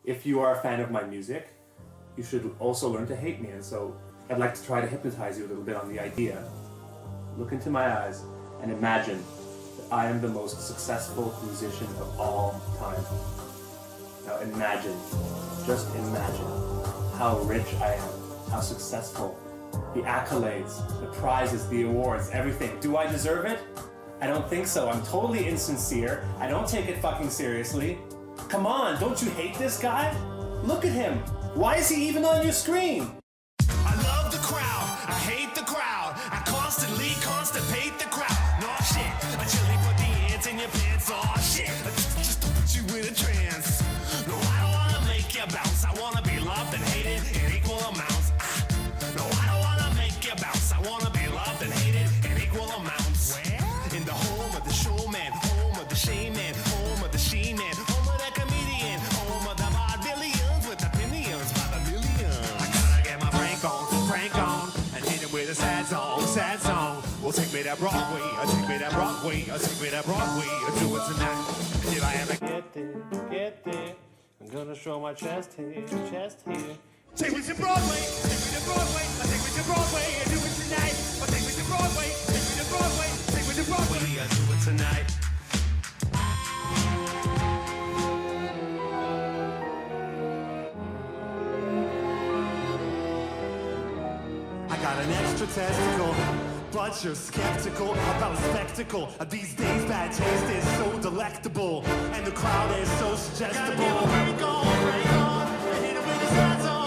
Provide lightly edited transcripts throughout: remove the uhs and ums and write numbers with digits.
if you are a fan of my music, you should also learn to hate me. And so I'd like to try to hypnotize you a little bit on the idea. Look into my eyes and imagine that I am the most successful musician of all time. Now imagine, just imagine how rich I am, how successful, the accolades, the prizes, the awards, everything. Do I deserve it? I don't think so. I'm totally insincere. I don't take it fucking seriously. Come on, don't you hate this guy? Look at him. Why is he even on your screen? I love the crowd, I hate the crowd. I constantly constipate the crowd. No shit, I chilly put the ants in your pants. Oh shit, just to put you in a trance. No, I don't wanna make you bounce. I wanna be loved and hated in equal amounts. No, I don't wanna make you bounce. I wanna be loved and hated in equal amounts. Where? In the home of the showman, home of the shaman, home of the she-man, home of the comedian, home of the vaudevillians with opinions by the million. I gotta get my prank on, and hit it with a sad song. Well, take me that Broadway, take me that Broadway, take me that Broadway, do it tonight. Did I ever Get there, I'm gonna show my chest here. take me to Broadway, take me to Broadway, take me to Broadway, do it tonight. Take me to Broadway, take me to Broadway, take me to Broadway, do it tonight. I got an extra testicle, but you're skeptical about a spectacle. These days bad taste is so delectable, and the crowd is so suggestible. Break on, and hit it with a sad song.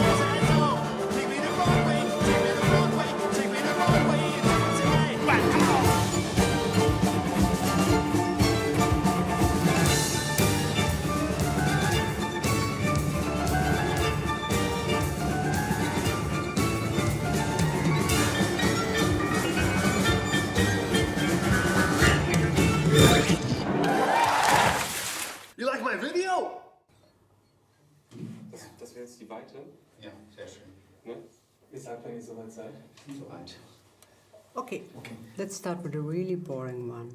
Take me to Broadway, take me to Broadway, take me to Broadway, and do it tonight. Back off! You like my video? Das wäre jetzt die Weite. Ja, sehr schön. Ne? Ist einfach nicht so weit Zeit. Soweit. Okay, let's start with a really boring one.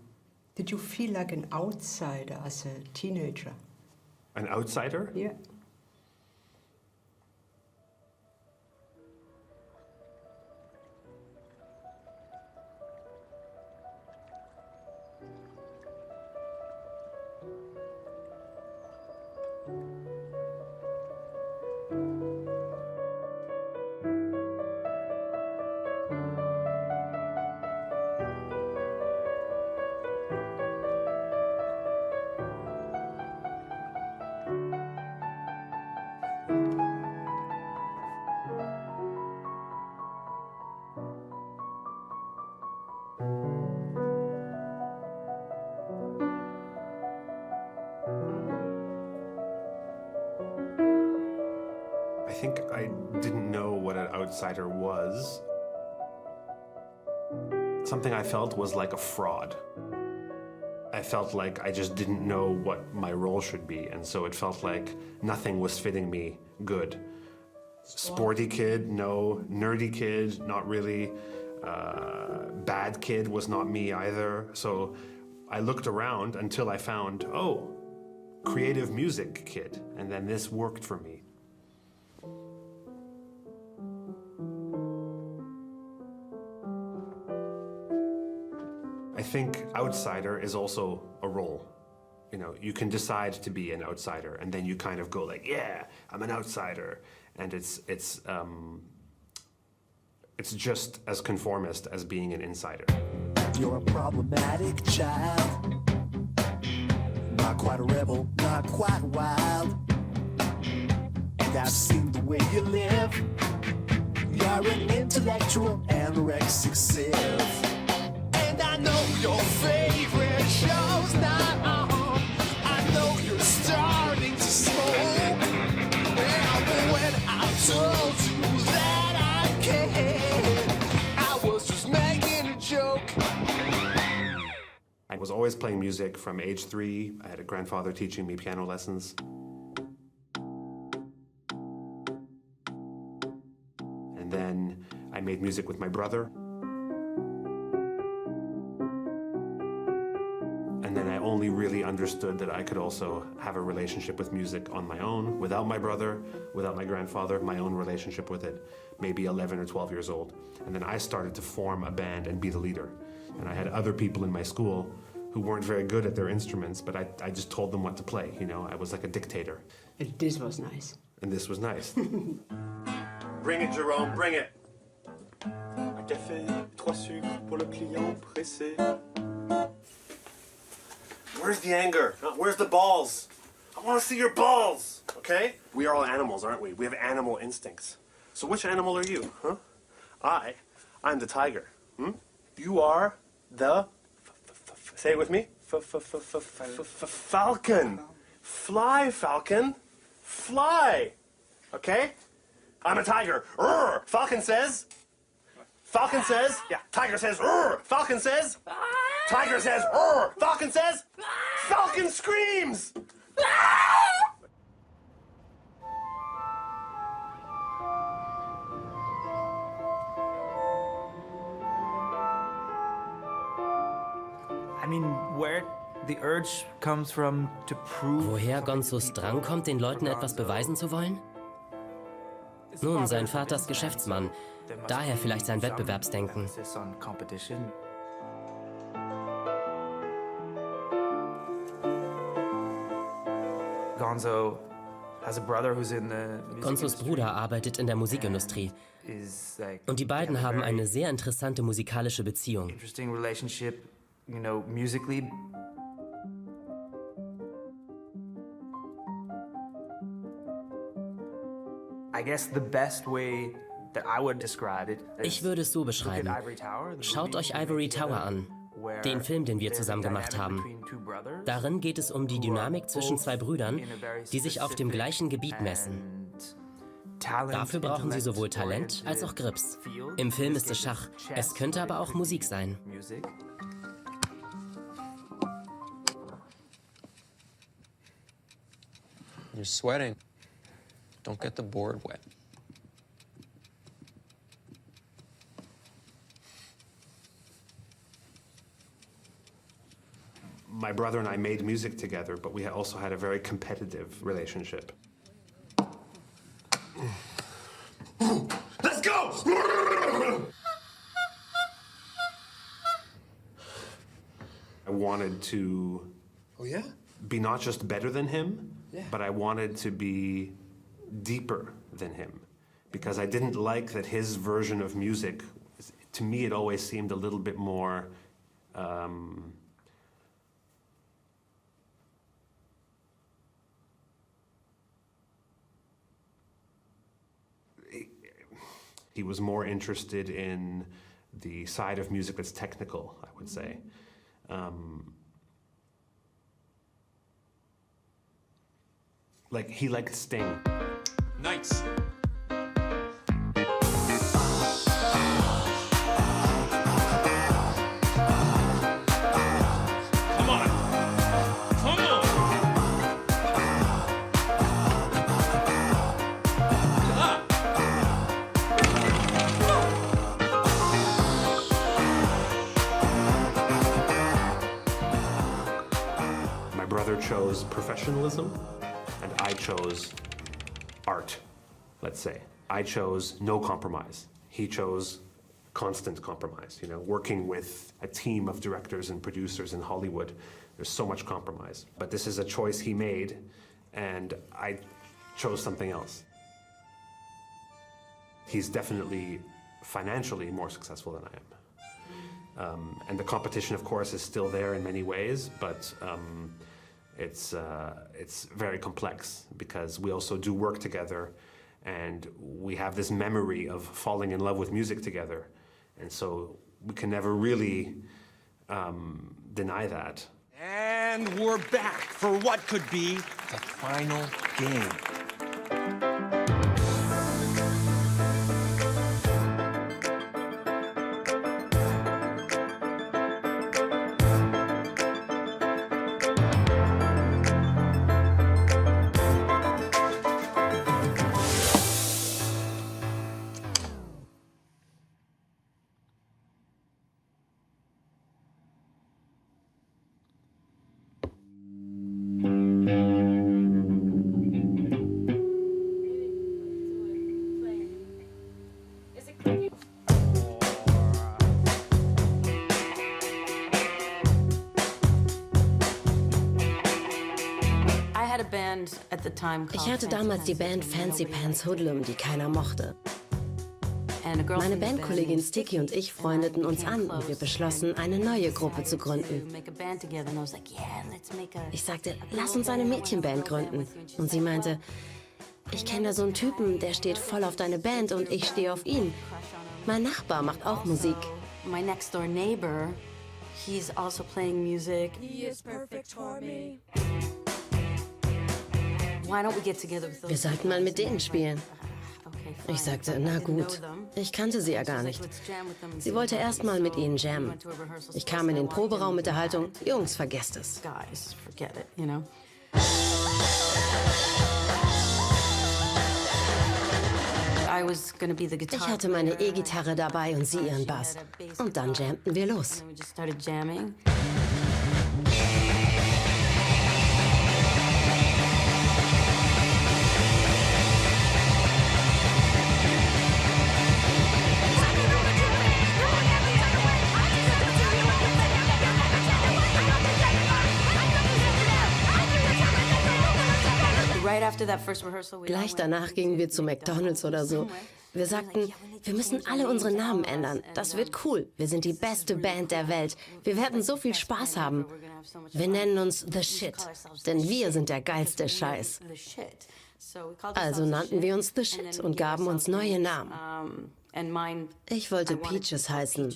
Did you feel like an outsider as a teenager? An outsider? Yeah. I think I didn't know what an outsider was. Something I felt was like a fraud. I felt like I just didn't know what my role should be, and so it felt like nothing was fitting me good. Sporty kid, no. Nerdy kid, not really. Bad kid was not me either. So I looked around until I found, oh, creative music kid, and then this worked for me. I think outsider is also a role. You know, you can decide to be an outsider, and then you kind of go like, yeah, I'm an outsider, and it's just as conformist as being an insider. You're a problematic child, not quite a rebel, not quite wild, and I've seen the way you live. You're an intellectual anorexic sieve. I know your favorite show's not on. I know you're starting to smoke. But when I told you that I can't, I was just making a joke. I was always playing music from age 3. I had a grandfather teaching me piano lessons. And then I made music with my brother. And then I only really understood that I could also have a relationship with music on my own, without my brother, without my grandfather, my own relationship with it, maybe 11 or 12 years old. And then I started to form a band and be the leader. And I had other people in my school who weren't very good at their instruments, but I just told them what to play, you know? I was like a dictator. And this was nice. And this was nice. Bring it, Jerome, bring it. Un café, 3 sucres pour le client pressé. Where's the anger? Where's the balls? I want to see your balls, okay? We are all animals, aren't we? We have animal instincts. So which animal are you, huh? I'm the tiger. You are the... Say it with me. Falcon. Fly, falcon. Fly. Okay? I'm a tiger. Falcon says... Falcon says... Yeah, tiger says... Falcon says... Tiger says... Falcon says... Falcon screams! I mean, where the urge comes from to prove... Woher Gonzos Drang kommt, den Leuten etwas beweisen zu wollen? Nun, sein Vater ist Geschäftsmann. Daher vielleicht sein Wettbewerbsdenken. Gonzos Bruder arbeitet in der Musikindustrie. Und die beiden haben eine sehr interessante musikalische Beziehung. You know, musically. I guess the best way that I would describe it is, ich würde es so beschreiben. Schaut euch Ivory Tower an, den Film, den wir zusammen gemacht haben. Darin geht es um die Dynamik zwischen zwei Brüdern, die sich auf dem gleichen Gebiet messen. Dafür brauchen sie sowohl Talent als auch Grips. Im Film ist es Schach, es könnte aber auch Musik sein. You're sweating. Don't get the board wet. My brother and I made music together, but we also had a very competitive relationship. Let's go! I wanted to be not just better than him, but I wanted to be deeper than him. Because I didn't like that his version of music, to me it always seemed a little bit more he was more interested in the side of music that's technical, I would say. Like, he liked Sting. Nice. Come on. Come on. My brother chose professionalism, and I chose art, let's say. I chose no compromise. He chose constant compromise, you know, working with a team of directors and producers in Hollywood. There's so much compromise. But this is a choice he made, and I chose something else. He's definitely financially more successful than I am. And the competition, of course, is still there in many ways, but it's very complex because we also do work together, and we have this memory of falling in love with music together, and so we can never really deny that. And we're back for what could be the final game. Ich hatte damals die Band Fancy Pants Hoodlum, die keiner mochte. Meine Bandkollegin Sticky und ich freundeten uns an und wir beschlossen, eine neue Gruppe zu gründen. Ich sagte, lass uns eine Mädchenband gründen. Und sie meinte, ich kenne da so einen Typen, der steht voll auf deine Band und ich stehe auf ihn. Mein Nachbar macht auch Musik. My next door neighbor, he's also playing music. He is perfect for me. Why don't we get together with those? Wir sollten mal mit denen spielen. Ich sagte, na gut. Ich kannte sie ja gar nicht. Sie wollte erst mal mit ihnen jammen. Ich kam in den Proberaum mit der Haltung, Jungs, vergesst es. Guys, forget it, you know. Ich hatte meine E-Gitarre dabei und sie ihren Bass. Und dann jammten wir los. Gleich danach gingen wir zu McDonald's oder so. Wir sagten, wir müssen alle unsere Namen ändern. Das wird cool. Wir sind die beste Band der Welt. Wir werden so viel Spaß haben. Wir nennen uns The Shit, denn wir sind der geilste Scheiß. Also nannten wir uns The Shit und gaben uns neue Namen. Ich wollte Peaches heißen.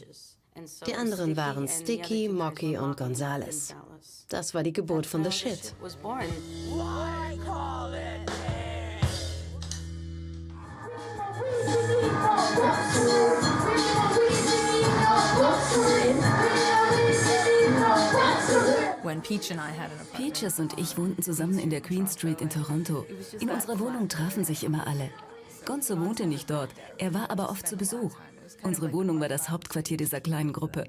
Die anderen waren Sticky, Mocky und Gonzales. Das war die Geburt von The Shit. Peaches und ich wohnten zusammen in der Queen Street in Toronto. In unserer Wohnung trafen sich immer alle. Gonzo wohnte nicht dort, er war aber oft zu Besuch. Unsere Wohnung war das Hauptquartier dieser kleinen Gruppe.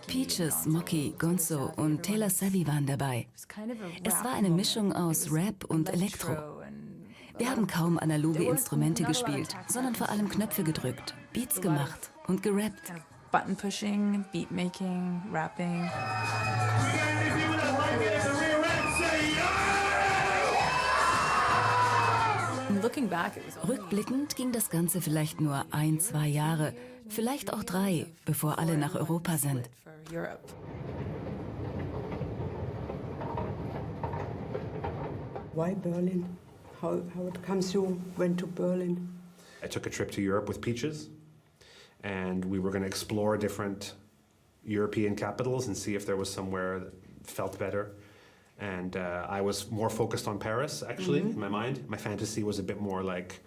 Peaches, Mocky, Gonzo und Taylor Savvy waren dabei. Es war eine Mischung aus Rap und Elektro. Wir haben kaum analoge Instrumente gespielt, sondern vor allem Knöpfe gedrückt, Beats gemacht und gerappt. Button pushing, beat making, rapping. Rückblickend ging das Ganze vielleicht nur 1, 2 Jahre, vielleicht auch 3, bevor alle nach Europa sind. Why Berlin? How it comes you went to Berlin? I took a trip to Europe with Peaches, and we were going to explore different European capitals and see if there was somewhere that felt better. And I was more focused on Paris, actually, in my mind. My fantasy was a bit more like,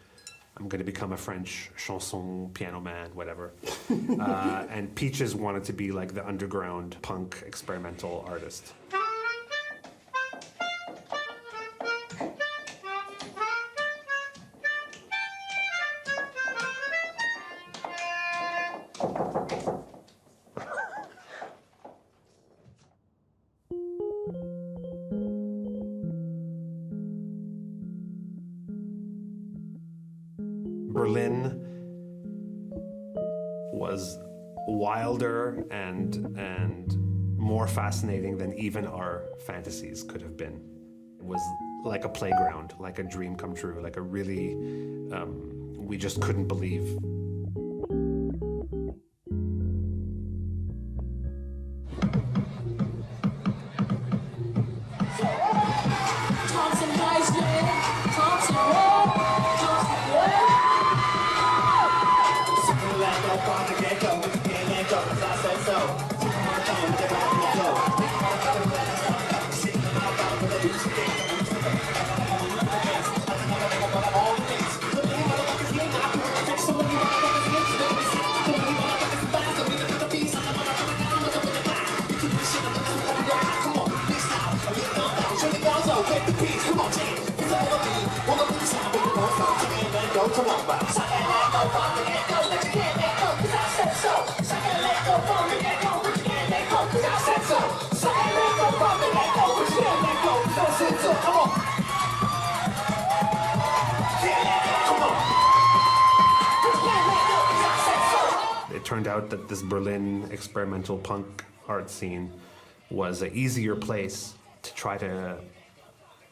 I'm going to become a French chanson piano man, whatever. And Peaches wanted to be like the underground punk experimental artist. Berlin was wilder and more fascinating than even our fantasies could have been. It was like a playground, like a dream come true, like a really, we just couldn't believe. turned out that this Berlin experimental punk art scene was an easier place to try to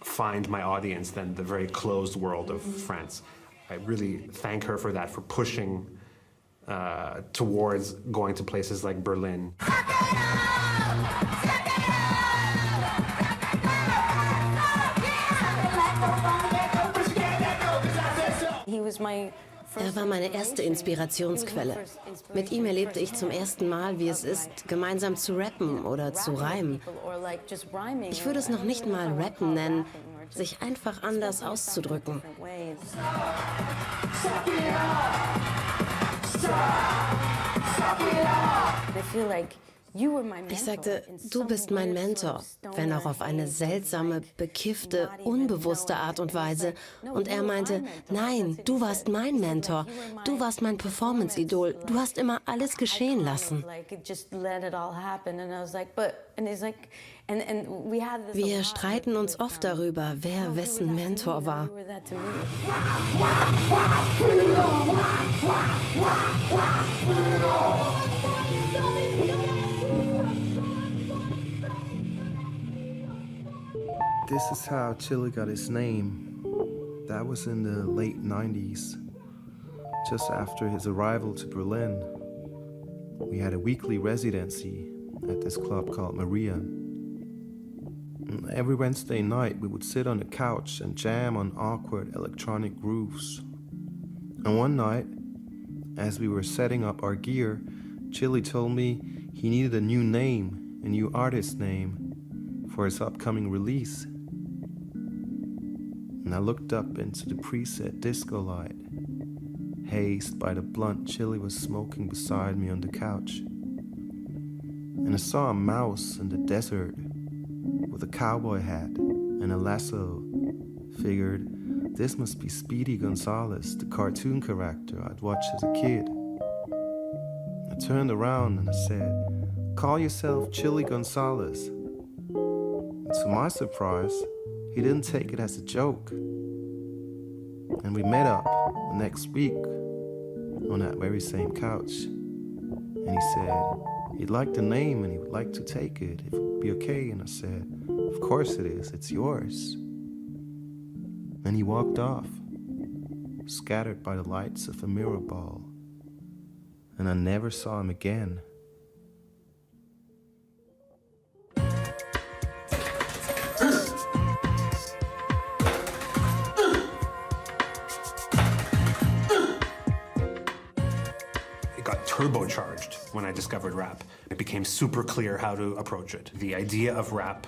find my audience than the very closed world of France. I really thank her for that, for pushing towards going to places like Berlin. Er war meine erste Inspirationsquelle. Mit ihm erlebte ich zum ersten Mal, wie es ist, gemeinsam zu rappen oder zu reimen. Ich würde es noch nicht mal rappen nennen, sich einfach anders auszudrücken. Ich sagte, du bist mein Mentor, wenn auch auf eine seltsame, bekiffte, unbewusste Art und Weise. Und er meinte, nein, du warst mein Mentor, du warst mein Performance-Idol, du hast immer alles geschehen lassen. Wir streiten uns oft darüber, wer wessen Mentor war. This is how Chili got its name. That was in the late 90s, just after his arrival to Berlin. We had a weekly residency at this club called Maria. Every Wednesday night, we would sit on the couch and jam on awkward electronic grooves. And one night, as we were setting up our gear, Chili told me he needed a new name, a new artist name, for his upcoming release. And I looked up into the preset disco light, hazed by the blunt Chili was smoking beside me on the couch. And I saw a mouse in the desert with a cowboy hat and a lasso. Figured this must be Speedy Gonzales, the cartoon character I'd watched as a kid. I turned around and I said, "Call yourself Chili Gonzales." And to my surprise, he didn't take it as a joke. And we met up the next week on that very same couch. And he said he'd like the name and he would like to take it, if it would be okay. And I said, "Of course it is, it's yours." And he walked off, scattered by the lights of a mirror ball. And I never saw him again. Turbocharged when I discovered rap. It became super clear how to approach it. The idea of rap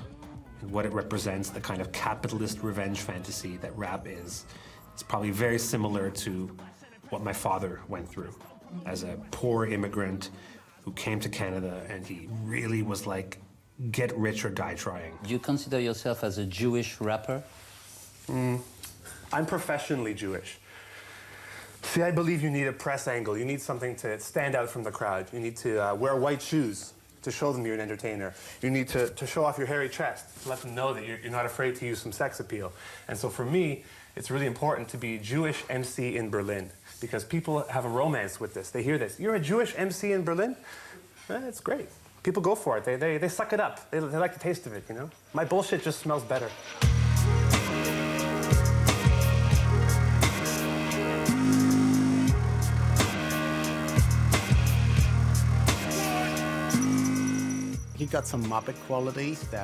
and what it represents, the kind of capitalist revenge fantasy that rap is, it's probably very similar to what my father went through as a poor immigrant who came to Canada, and he really was like, get rich or die trying. Do you consider yourself as a Jewish rapper? I'm professionally Jewish. See, I believe you need a press angle. You need something to stand out from the crowd. You need to wear white shoes to show them you're an entertainer. You need to show off your hairy chest, to let them know that you're not afraid to use some sex appeal. And so for me, it's really important to be a Jewish MC in Berlin, because people have a romance with this. They hear this. You're a Jewish MC in Berlin? It's great. People go for it. They suck it up. They like the taste of it, you know? My bullshit just smells better.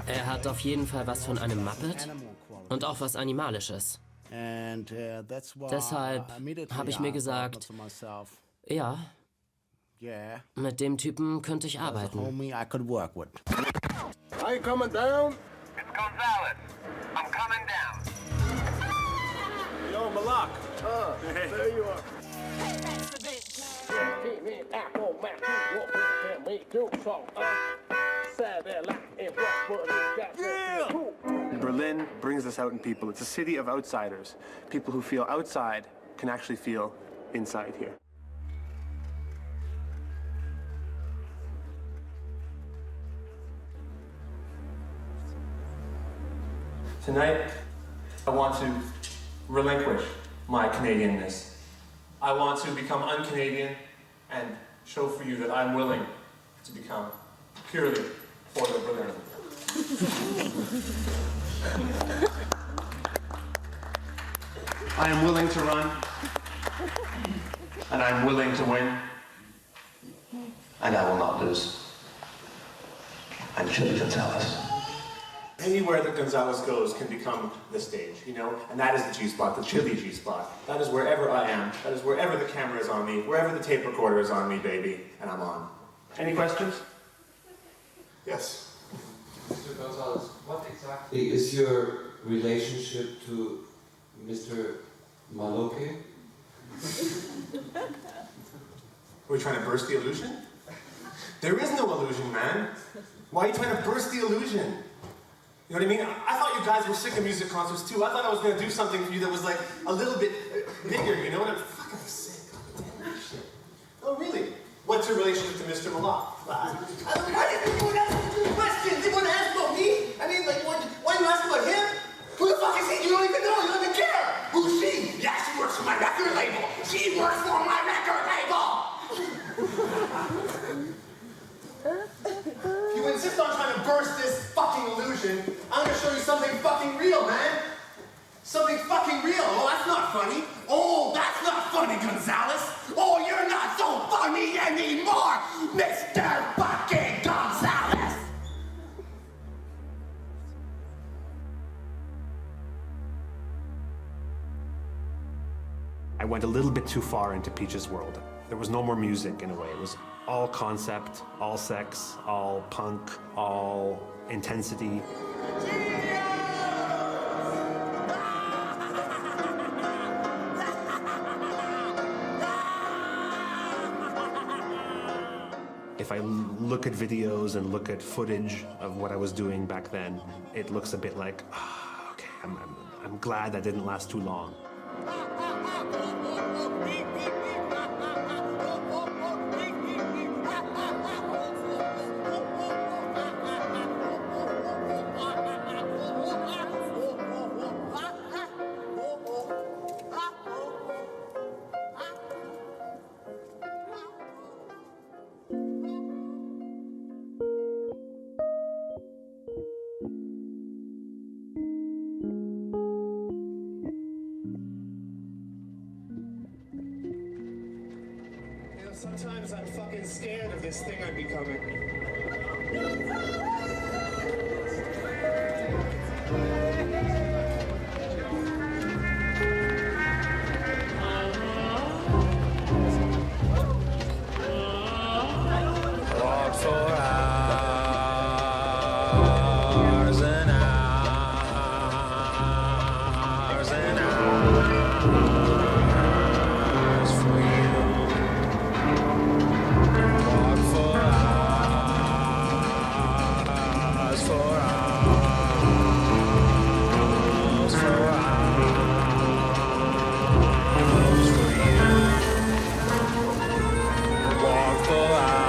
Er hat auf jeden Fall was von einem Muppet und auch was Animalisches. Deshalb habe ich mir gesagt, ja, mit dem Typen könnte ich arbeiten. Are you coming down? It's Gonzales. I'm coming down. Yo, Malak. There you are. Berlin brings this out in people. It's a city of outsiders. People who feel outside can actually feel inside here. Tonight, I want to relinquish my Canadianness. I want to become un-Canadian and show for you that I'm willing to become purely for the brilliant. I am willing to run, and I'm willing to win, and I will not lose. I'm Chili Gonzales. Anywhere that Gonzales goes can become the stage, you know? And that is the G-spot, the chili G-spot. That is wherever I am. That is wherever the camera is on me, wherever the tape recorder is on me, baby, and I'm on. Any questions? Yes. Mr. Gonzales, what exactly is your relationship to Mr. Maloke? Are we trying to burst the illusion? There is no illusion, man. Why are you trying to burst the illusion? You know what I mean? I thought you guys were sick of music concerts too. I thought I was going to do something for you that was like a little bit bigger, you know what I'm fucking sick of that shit. Oh, really? What's your relationship to Mr. Malak? Why didn't you ask me questions? You want to ask about me? I mean, like, why you ask about him? Who the fuck is he? You don't even know. You don't even care. Who's she? Yeah, she works for my record label. She works for my record label. If you insist on trying to burst this fucking illusion, I'm gonna show you something fucking real, man. Something fucking real. Oh, that's not funny. Oh, that's not funny, Gonzales. Oh, you're not so funny anymore, Mr. fucking Gonzales. I went a little bit too far into Peach's world. There was no more music in a way. It was all concept, all sex, all punk, all intensity. If I look at videos and look at footage of what I was doing back then, it looks a bit like, okay, I'm glad that didn't last too long. Sometimes I'm fucking scared of this thing I'm becoming. Walk for hours and hours and hours for you. Walk for hours for hours for hours for you. Walk for hours.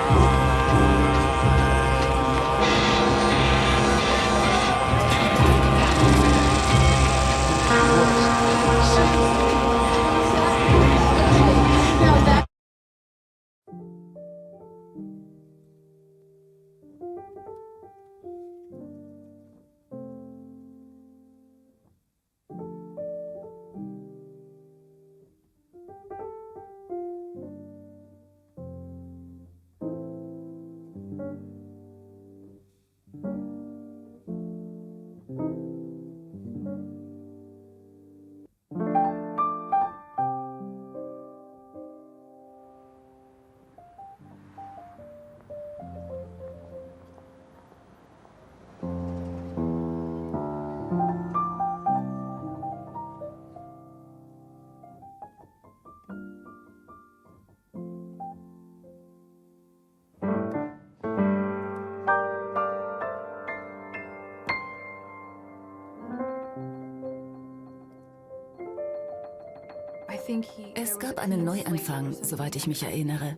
Es gab einen Neuanfang, soweit ich mich erinnere.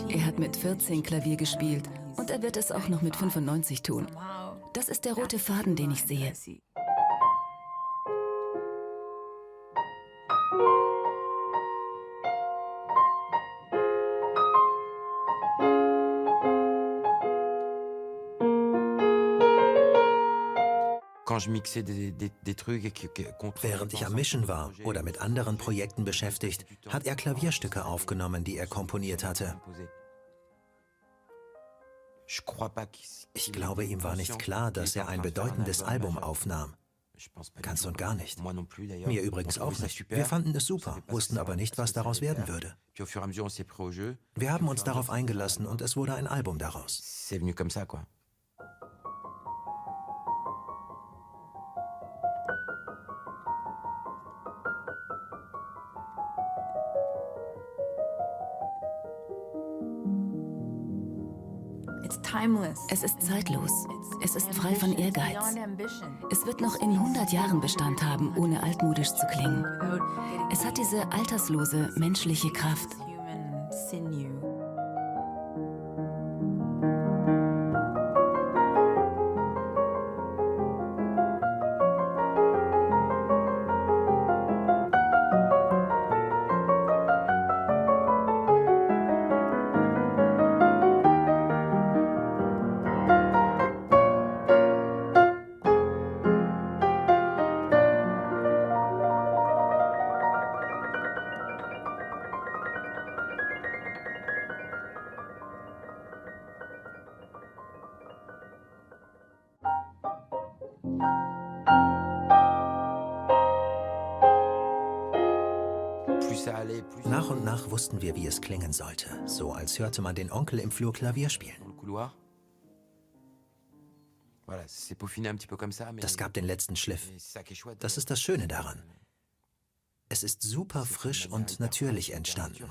Er hat mit 14 Klavier gespielt und er wird es auch noch mit 95 tun. Das ist der rote Faden, den ich sehe. Während ich am Mischen war oder mit anderen Projekten beschäftigt, hat er Klavierstücke aufgenommen, die er komponiert hatte. Ich glaube, ihm war nicht klar, dass er ein bedeutendes Album aufnahm. Ganz und gar nicht. Mir übrigens auch nicht. Wir fanden es super, wussten aber nicht, was daraus werden würde. Wir haben uns darauf eingelassen und es wurde ein Album daraus. Es ist zeitlos. Es ist frei von Ehrgeiz. Es wird noch in 100 Jahren Bestand haben, ohne altmodisch zu klingen. Es hat diese alterslose, menschliche Kraft. Nach und nach wussten wir, wie es klingen sollte, so als hörte man den Onkel im Flur Klavier spielen. Das gab den letzten Schliff. Das ist das Schöne daran. Es ist super frisch und natürlich entstanden.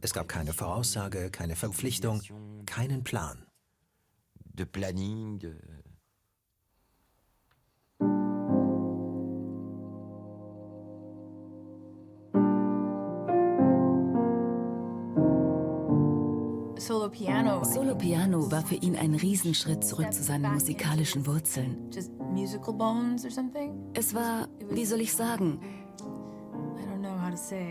Es gab keine Voraussage, keine Verpflichtung, keinen Plan. Solo Piano war für ihn ein Riesenschritt zurück zu seinen musikalischen Wurzeln. Es war, wie soll ich sagen,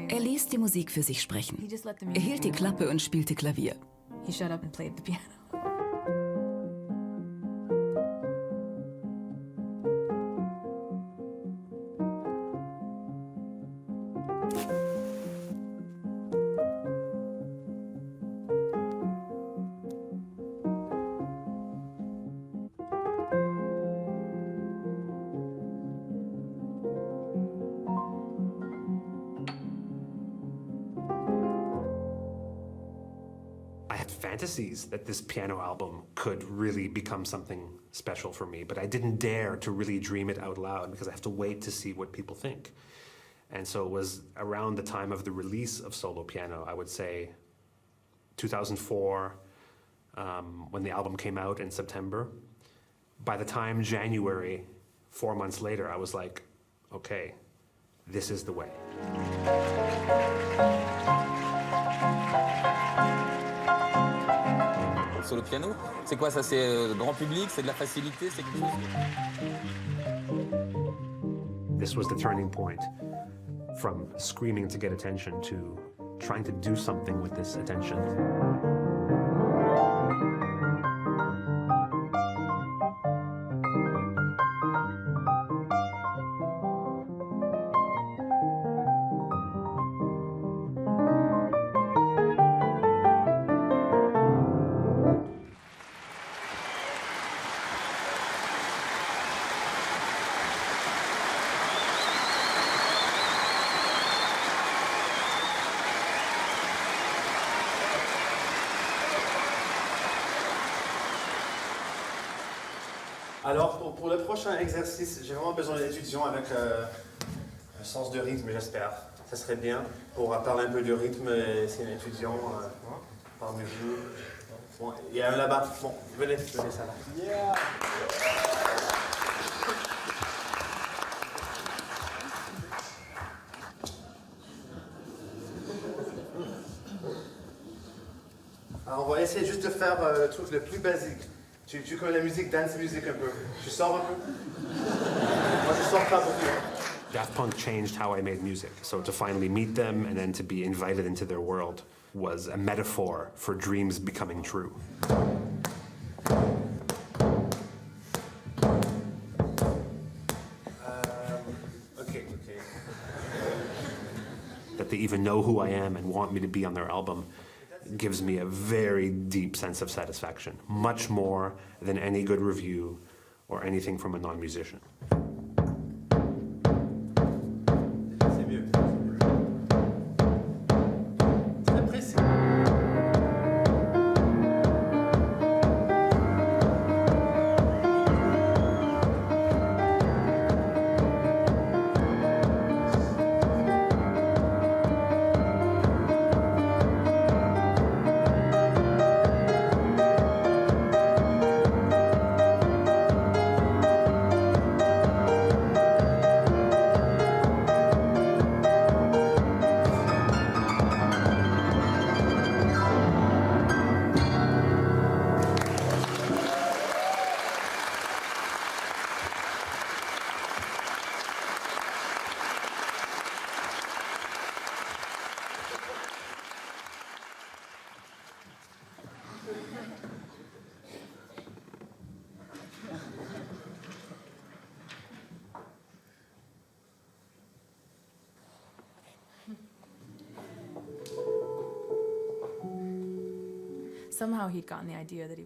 er ließ die Musik für sich sprechen. Er hielt die Klappe und spielte Klavier. Fantasies that this piano album could really become something special for me, but I didn't dare to really dream it out loud because I have to wait to see what people think. And so it was around the time of the release of Solo Piano, I would say 2004, when the album came out in September. By the time January, 4 months later, I was like, okay, this is the way. Sur le piano, c'est quoi ça? C'est grand public, c'est de la facilité, c'est quelque chose. This was the turning point from screaming to get attention to trying to do something with this attention. Alors, pour le prochain exercice, j'ai vraiment besoin d'étudiants avec un sens de rythme, j'espère. Ça serait bien pour parler un peu de rythme. C'est un étudiant parmi vous. Bon, il y a un là-bas. Bon, venez ça là. Yeah. Alors, on va essayer juste de faire le truc le plus basique. Tu connais la musique, dance music un peu. Tu sors un peu? Moi, je sors pas beaucoup. Daft Punk changed how I made music. So to finally meet them and then to be invited into their world was a metaphor for dreams becoming true. that they even know who I am and want me to be on their album gives me a very deep sense of satisfaction, much more than any good review or anything from a non-musician.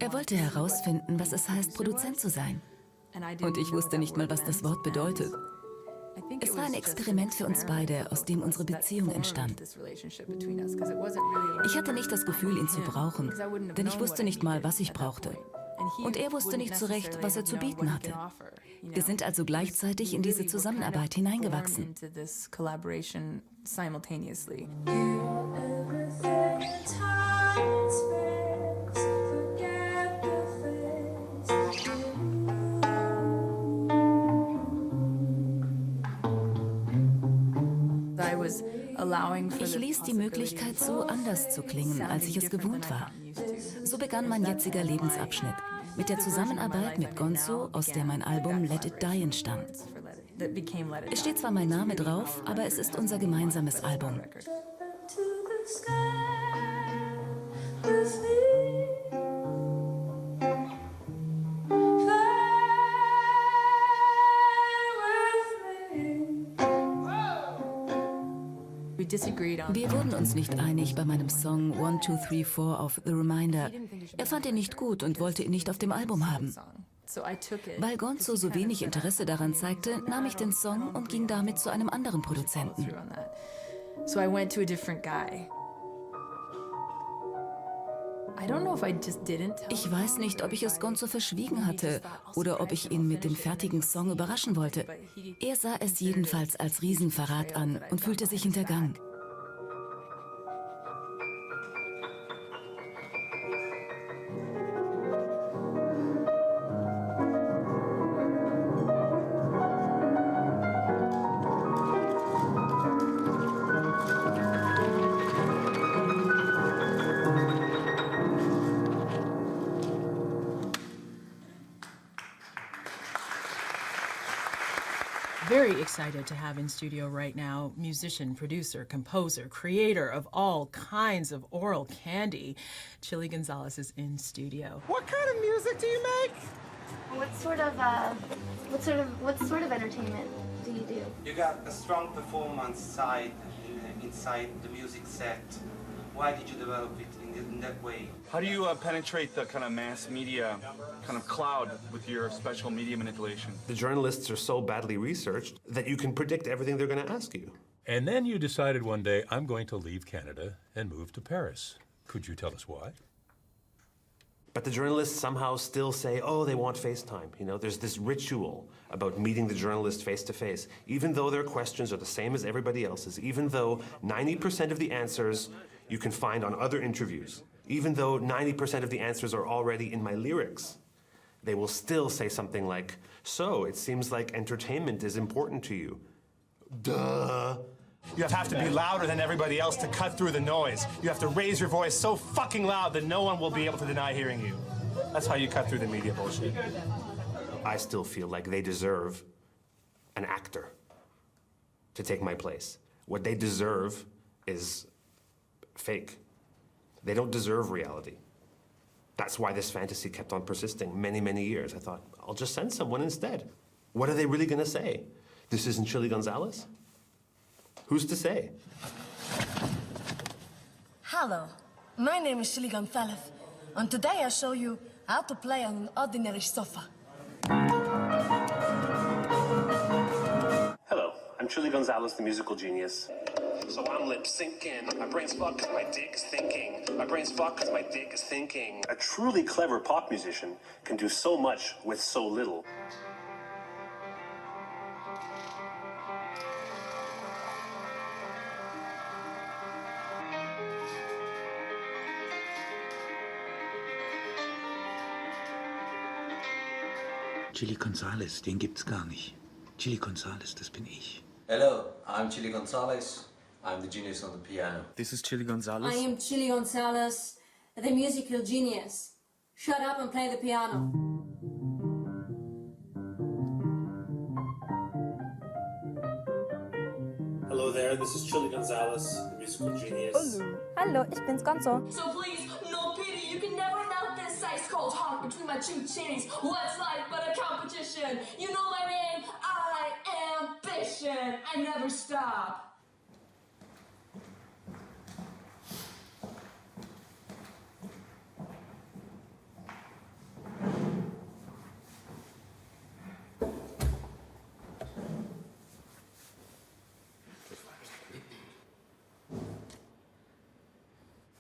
Er wollte herausfinden, was es heißt, Produzent zu sein. Und ich wusste nicht mal, was das Wort bedeutet. Es war ein Experiment für uns beide, aus dem unsere Beziehung entstand. Ich hatte nicht das Gefühl, ihn zu brauchen, denn ich wusste nicht mal, was ich brauchte. Und er wusste nicht so recht, was er zu bieten hatte. Wir sind also gleichzeitig in diese Zusammenarbeit hineingewachsen. Ich ließ die Möglichkeit zu, anders zu klingen, als ich es gewohnt war. So begann mein jetziger Lebensabschnitt mit der Zusammenarbeit mit Gonzo, aus der mein Album Let It Die entstand. Es steht zwar mein Name drauf, aber es ist unser gemeinsames Album. Wir wurden uns nicht einig bei meinem Song 1, 2, 3, 4 auf The Reminder. Er fand ihn nicht gut und wollte ihn nicht auf dem Album haben. Weil Gonzo so wenig Interesse daran zeigte, nahm ich den Song und ging damit zu einem anderen Produzenten. Ich weiß nicht, ob ich es Gonzo verschwiegen hatte oder ob ich ihn mit dem fertigen Song überraschen wollte. Er sah es jedenfalls als Riesenverrat an und fühlte sich hintergangen. Very excited to have in studio right now musician, producer, composer, creator of all kinds of oral candy. Chili Gonzales is in studio. What kind of music do you make? What sort of entertainment do you do? You got a strong performance side inside the music set. Why did you develop it in that way? How do you penetrate the kind of mass media kind of cloud with your special media manipulation? The journalists are so badly researched that you can predict everything they're going to ask you. And then you decided one day, I'm going to leave Canada and move to Paris. Could you tell us why? But the journalists somehow still say, oh, they want FaceTime. You know, there's this ritual about meeting the journalist face to face, even though their questions are the same as everybody else's, even though 90% of the answers you can find on other interviews, even though 90% of the answers are already in my lyrics. They will still say something like, so it seems like entertainment is important to you. Duh. You have to be louder than everybody else to cut through the noise. You have to raise your voice so fucking loud that no one will be able to deny hearing you. That's how you cut through the media bullshit. I still feel like they deserve an actor to take my place. What they deserve is fake. They don't deserve reality. That's why this fantasy kept on persisting many, many years. I thought, I'll just send someone instead. What are they really gonna say? This isn't Chili Gonzales? Who's to say? Hello, my name is Chili Gonzales, and today I show you how to play on an ordinary sofa. Hello, I'm Chili Gonzales, the musical genius. So I'm lip syncing. My brain's fucked because my dick is thinking. My brain's fucked because my dick is thinking. A truly clever pop musician can do so much with so little. Chili Gonzales, den gibt's gar nicht. Chili Gonzales, das bin ich. Hello, I'm Chili Gonzales. I'm the genius on the piano. This is Chili Gonzales. I am Chili Gonzales, the musical genius. Shut up and play the piano. Hello there, this is Chili Gonzales, the musical genius. Hallo, ich bin's Gonzo. So please, no pity, you can never melt this ice cold heart between my two chitties. What's life but a competition? You know my name, I am Ambition. I never stop.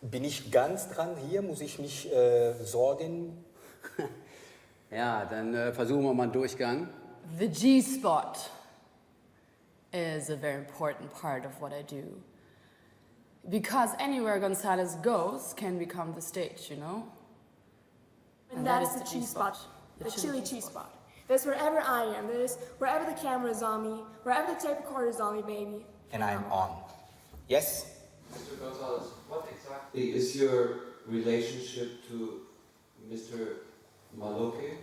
Bin ich ganz dran hier? Muss ich mich sorgen? Ja, dann versuchen wir mal einen Durchgang. The G-spot is a very important part of what I do. Because anywhere Gonzales goes can become the stage, you know? And that is the cheese spot, the chili cheese spot. That's wherever I am. That is wherever the camera is on me, wherever the tape recorder is on me, baby. And I'm on. Yes? Mr. Gonzales, what exactly is your relationship to Mr. Maloke?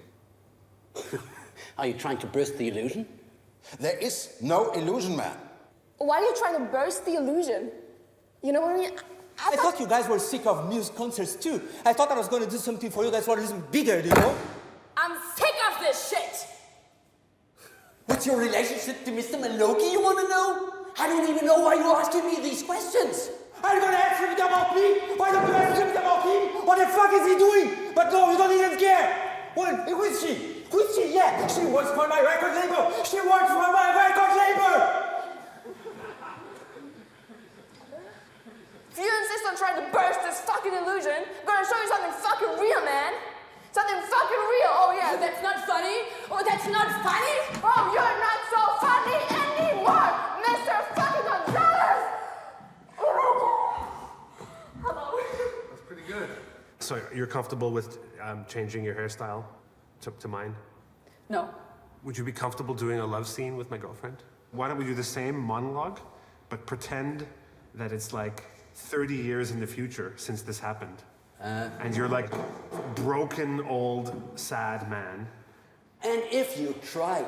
Are you trying to burst the illusion? There is no illusion, man. Why are you trying to burst the illusion? You know what I mean? I thought you guys were sick of music concerts too. I thought I was going to do something for you guys what is bigger, you know? I'm sick of this shit! What's your relationship to Mr. Maloke, you want to know? I don't even know why you're asking me these questions. Are you going to ask him about me? Why don't you ask him about him? What the fuck is he doing? But no, you don't even care. What? Who is she? Who is she? Yeah, she works for my record label. She works for my record label. If you insist on trying to burst this fucking illusion, I'm gonna show you something fucking real, man. Something fucking real. Oh yeah, that's not funny. Oh, that's not funny. Oh, you're not so funny anymore, Mr. fucking Gonzales. Hello. That's pretty good. So you're comfortable with changing your hairstyle to mine? No. Would you be comfortable doing a love scene with my girlfriend? Why don't we do the same monologue, but pretend that it's like 30 years in the future since this happened. And you're like broken, old, sad man. And if you try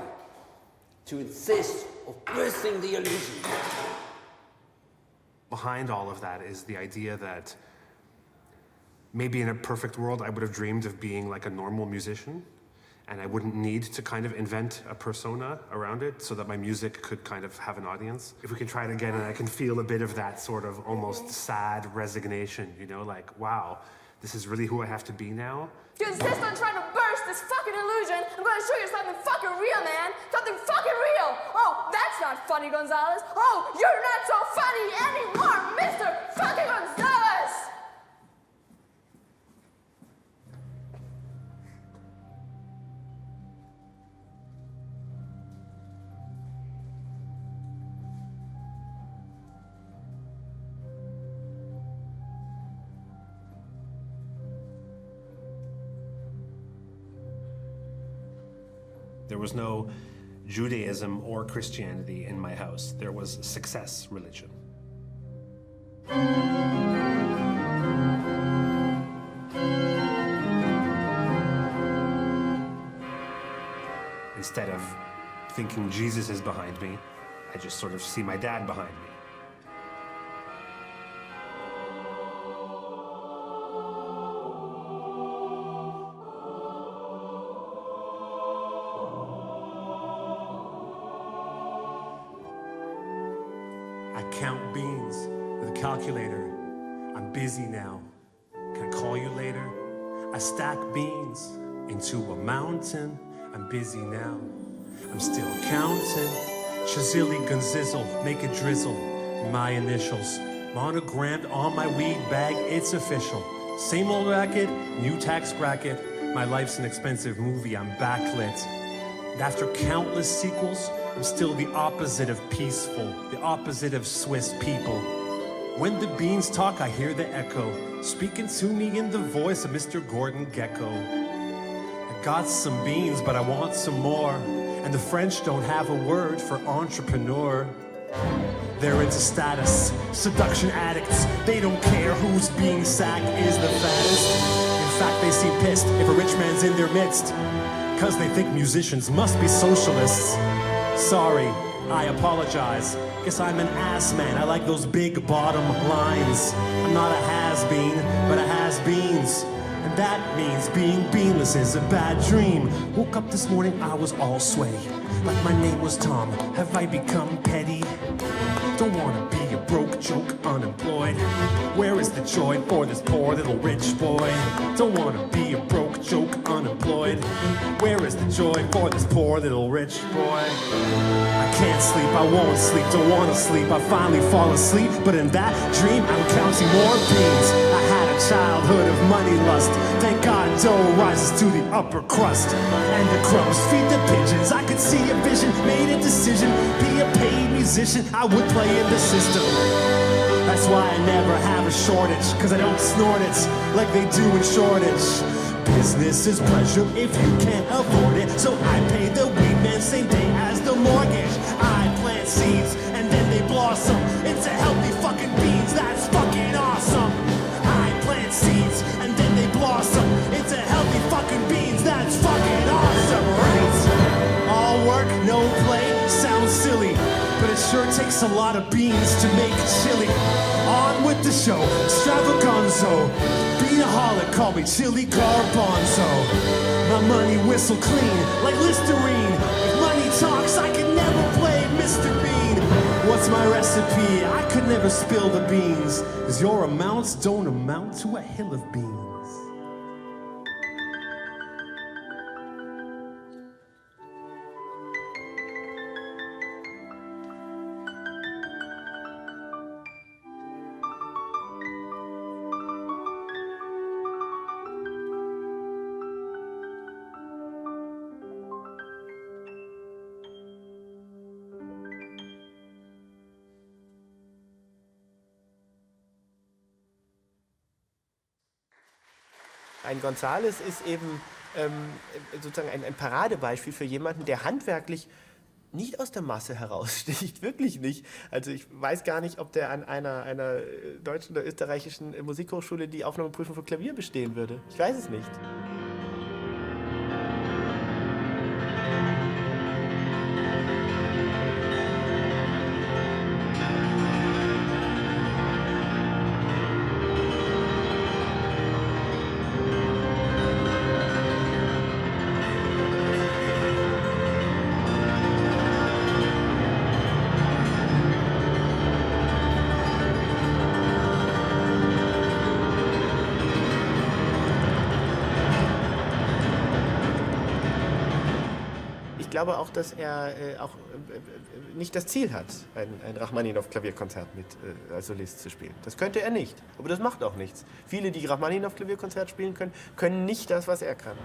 to insist of bursting the illusion. Behind all of that is the idea that maybe in a perfect world I would have dreamed of being like a normal musician, and I wouldn't need to kind of invent a persona around it so that my music could kind of have an audience. If we can try it again and I can feel a bit of that sort of almost sad resignation, you know, like, wow, this is really who I have to be now. If you insist on trying to burst this fucking illusion, I'm gonna show you something fucking real, man. Something fucking real. Oh, that's not funny, Gonzales. Oh, you're not so funny anymore, Mr. fucking Gonzales. There was no Judaism or Christianity in my house. There was success religion. Instead of thinking Jesus is behind me, I just sort of see my dad behind me. I count beans with a calculator. I I'm busy now. Can I call you later? I stack beans into a mountain. I'm busy now. I'm still counting. Shazilly Gonzizzle, make it drizzle. My initials monogrammed on my weed bag. It's official. Same old racket, new tax bracket. My life's an expensive movie. I'm backlit. And after countless sequels, I'm still the opposite of peaceful, the opposite of Swiss people. When the beans talk, I hear the echo, speaking to me in the voice of Mr. Gordon Gekko. I got some beans, but I want some more. And the French don't have a word for entrepreneur. They're into status, seduction addicts. They don't care whose bean sack is the fattest. In fact, they seem pissed if a rich man's in their midst, 'cause they think musicians must be socialists. Sorry, I apologize. Guess I'm an ass man. I like those big bottom lines. I'm not a has-been, but a has-beens. And that means being beanless is a bad dream. Woke up this morning, I was all sway. Like my name was Tom. Have I become petty? Don't wanna be a broke joke, unemployed. Where is the joy for this poor little rich boy? Don't wanna be a broke joke, unemployed. Where is the joy for this poor little rich boy? I can't sleep, I won't sleep, don't wanna sleep. I finally fall asleep, but in that dream I'm counting more beans. I had a childhood of money lust. Thank God dough rises to the upper crust. And the crumbs feed the pigeons. I could see a vision, made a decision. Be a paid musician, I would play in the system. That's why I never have a shortage, 'cause I don't snort it like they do in Shoreditch. Business is pleasure if you can't afford it, so I pay the weed man same day as the mortgage. I plant seeds and then they blossom into healthy fucking beans. That's fucking awesome. I plant seeds and then they blossom into healthy fucking beans. That's fucking awesome, right? All work, no play, sounds silly, but it sure takes a lot of beans to make chili. On with the show, extravaganzo. Beanaholic, call me Chili Garbanzo. My money whistle clean like Listerine. If money talks, I can never play Mr. Bean. What's my recipe? I could never spill the beans, 'cause your amounts don't amount to a hill of beans. Ein Gonzales ist eben sozusagen ein Paradebeispiel für jemanden, der handwerklich nicht aus der Masse heraussticht, wirklich nicht. Also ich weiß gar nicht, ob der an einer deutschen oder österreichischen Musikhochschule die Aufnahmeprüfung für Klavier bestehen würde. Ich weiß es nicht. Ich glaube auch, dass er auch nicht das Ziel hat, ein Rachmaninow-Klavierkonzert mit als Solist zu spielen. Das könnte er nicht, aber das macht auch nichts. Viele, die Rachmaninow-Klavierkonzert spielen können, können nicht das, was er kann.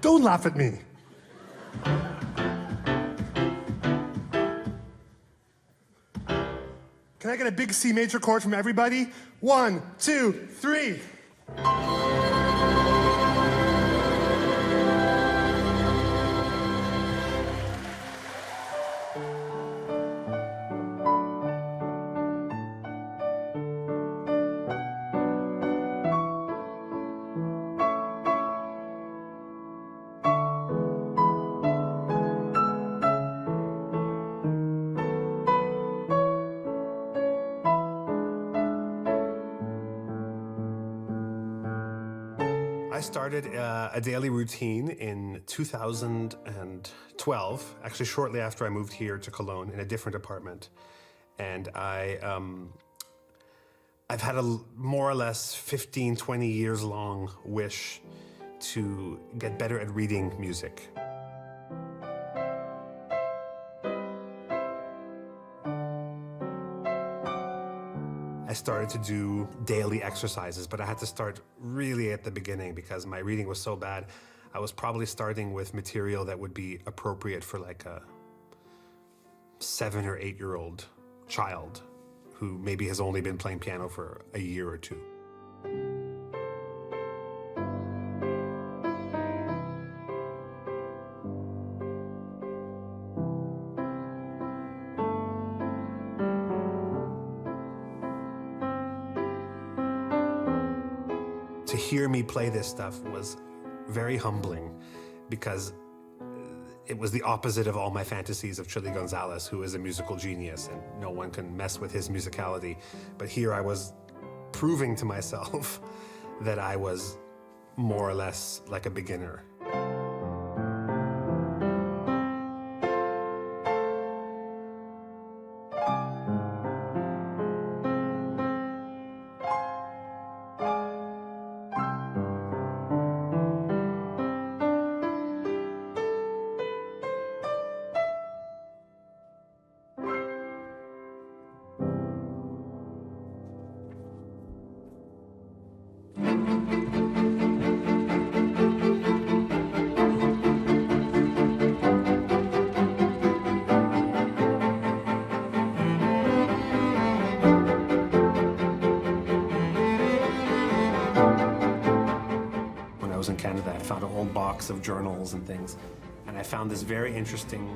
Don't laugh at me. Can I get a big C major chord from everybody? 1, 2, 3. I started a daily routine in 2012, actually shortly after I moved here to Cologne in a different apartment. And I've had a more or less 15, 20 years long wish to get better at reading music. I started to do daily exercises, but I had to start really at the beginning because my reading was so bad. I was probably starting with material that would be appropriate for like a 7 or 8 year old child who maybe has only been playing piano for a year or two. To hear me play this stuff was very humbling because it was the opposite of all my fantasies of Chili Gonzales, who is a musical genius and no one can mess with his musicality. But here I was proving to myself that I was more or less like a beginner. When I was in Canada, I found an old box of journals and things, and I found this very interesting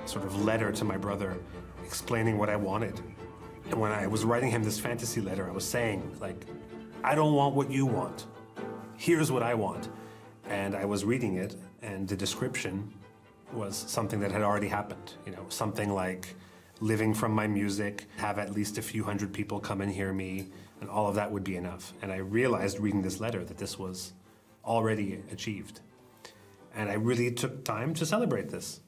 sort of letter to my brother explaining what I wanted. And when I was writing him this fantasy letter, I was saying, like, I don't want what you want. Here's what I want. And I was reading it, and the description was something that had already happened. You know, something like living from my music, have at least a few hundred people come and hear me, and all of that would be enough. And I realized reading this letter that this was already achieved. And I really took time to celebrate this.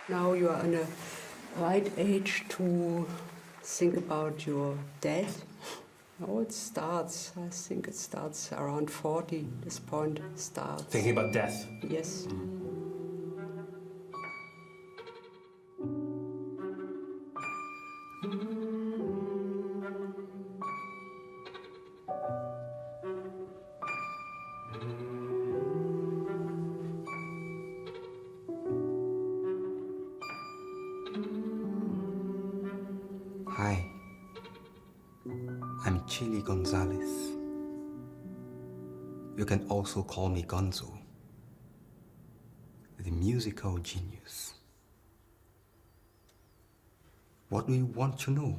Now you are in a right age to think about your death. Now it starts, I think it starts around 40, this point starts. Thinking about death? Yes. Hi, I'm Chili Gonzales. You can also call me Gonzo, the musical genius. What do you want to know?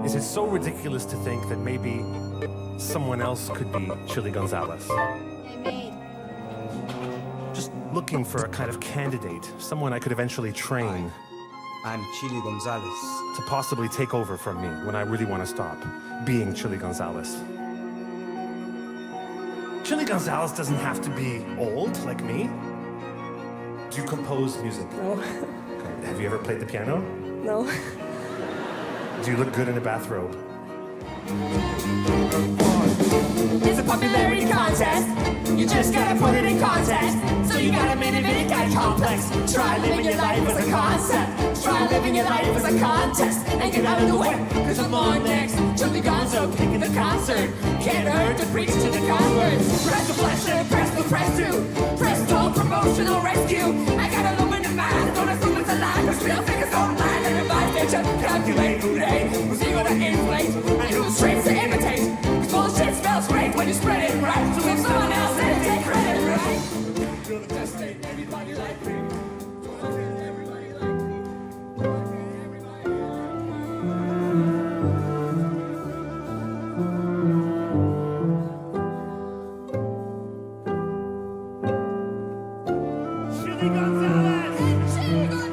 Is it so ridiculous to think that maybe someone else could be Chili Gonzales? Just looking for a kind of candidate, someone I could eventually train. I'm Chili Gonzales. To possibly take over from me when I really want to stop being Chili Gonzales. Chili Gonzales doesn't have to be old like me. Do you compose music? No. Okay. Have you ever played the piano? No. Do you look good in a bathrobe? It's a popularity contest. You just gotta put it in context. So you gotta make it big and complex. Try living your life as a concept. Try living your life as a contest. And get out of the way, cause I'm on next. Chili Gonzo kicking the concert. Can't hurt to preach to the converts. Press the pleasure, press the press to. Press to promotional rescue. I got a lump in the mind, don't assume it's a lie. Cause real figures don't lie. Everybody they just calculate who they, who's ego to inflate, and who's traits to imitate. Cause bullshit smells great when you spread it right. So if someone else said it, take credit, right? You're the best thing, everybody like me. Chili Gonzales! Chili Gonzales!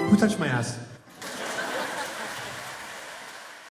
Who touched my ass?